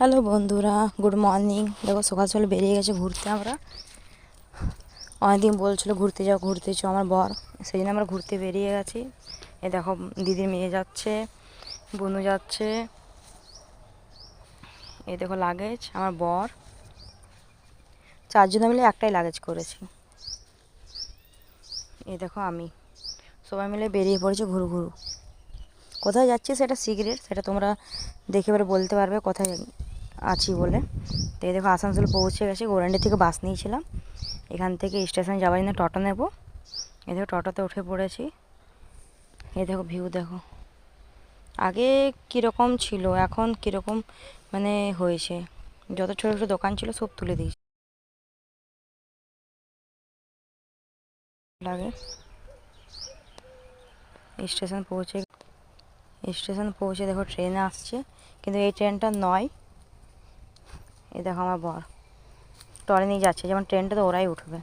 Hello বন্ধুরা, good morning. দেখো সকাল সকাল বেরিয়ে গেছে ঘুরতে। আমরা অনেকদিন বলছিল ঘুরতে যাও ঘুরতে যাও আমার বর, সেই জন্য আমরা ঘুরতে বেরিয়ে গেছি। এ দেখো দিদির মেয়ে যাচ্ছে, বনু যাচ্ছে, এই দেখো লাগেজ। আমার বর, চারজনে মিলে একটাই লাগেজ করেছি। এই দেখো আমি, সবাই মিলে বেরিয়ে পড়েছি ঘুরু ঘুরু। কোথায় যাচ্ছি সেটা সিক্রেট, সেটা তোমরা দেখে এবারে বলতে পারবে কোথায় আছি বলে। তো এই দেখো আসানসোল পৌঁছে গেছি। গৌরান্ডি থেকে বাস নিয়েছিলাম, এখান থেকে স্টেশন যাওয়ার জন্য টোটো নেব। এই দেখো টোটোতে উঠে পড়েছি। এই দেখো ভিউ দেখো, আগে কীরকম ছিল এখন কীরকম মানে হয়েছে। যত ছোটো ছোটো দোকান ছিল সব তুলে দিয়েছে। লাগে স্টেশন পৌঁছে দেখো ট্রেন আসছে, কিন্তু এই ট্রেনটা নয়। এই দেখো আমার বর টরে নিয়ে যাচ্ছে, যেমন ট্রেনটা তো ওরাই উঠবে।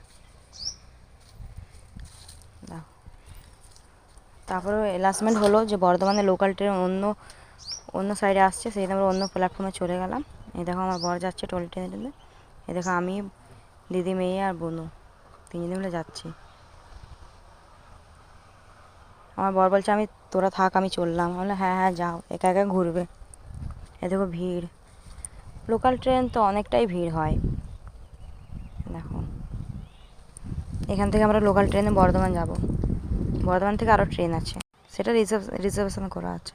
তারপরে অ্যানাউন্সমেন্ট হলো যে বর্ধমানে লোকাল ট্রেন অন্য সাইডে আসছে, সেই আমরা অন্য প্ল্যাটফর্মে চলে গেলাম। এই দেখো আমার বর যাচ্ছে টয় ট্রেনে ট্রেনে। এই দেখো আমি, দিদি মেয়ে আর বনু তিনজনে মিলে যাচ্ছি। আমার বর বলছে আমি তোরা থাক আমি চললাম। আমি বললাম হ্যাঁ হ্যাঁ যাও, একা একা ঘুরবে। এ দেখো ভিড়, লোকাল ট্রেন তো অনেকটাই ভিড় হয়। দেখো এখান থেকে আমরা লোকাল ট্রেনে বর্ধমান যাব। বর্ধমান থেকে আরও ট্রেন আছে, সেটা রিজার্ভেশন করা আছে।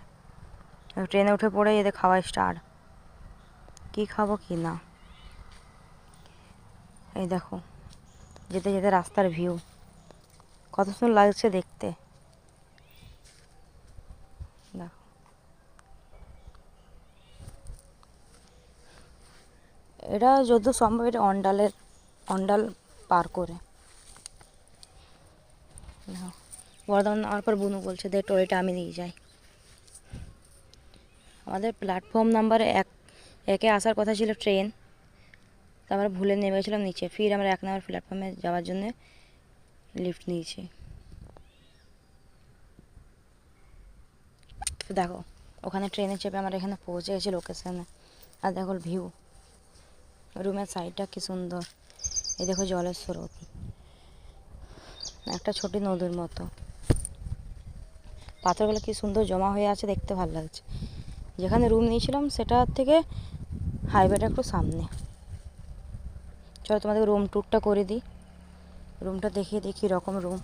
ট্রেনে উঠে পড়ে এদের খাওয়া স্টার্ট, কী খাবো কি না। এই দেখো যেতে যেতে রাস্তার ভিউ কত সুন্দর লাগছে দেখতে। দেখো এটা যত সম্ভব এটা অন্ডাল পার করে। বর্ধমান আমার পর বুনু বলছে দেখ টয়টা আমি নিয়ে যাই। আমাদের প্ল্যাটফর্ম নাম্বার একে আসার কথা ছিল ট্রেন, তা আমরা ভুলে নেমে গেছিলাম নিচে। ফির আমরা 1 নম্বর প্ল্যাটফর্মে যাওয়ার জন্য লিফট নিয়েছি। তো দেখো ওখানে ট্রেনে চেপে আমরা এখানে পৌঁছে গেছি লোকেশানে। আর দেখো ভিউ, রুমের সাইডটা কি সুন্দর। এই দেখো জলের স্রোত, একটা ছোট নদীর মতো। পাথরগুলো কি সুন্দর জমা হয়ে আছে, দেখতে ভালো লাগছে। যেখানে রুম নিয়েছিলাম সেটার থেকে হাইওয়েটা একটু সামনে। চলো তোমাদের রুম ট্যুরটা করে দিই, রুমটা দেখিয়ে দিই কী রকম রুম।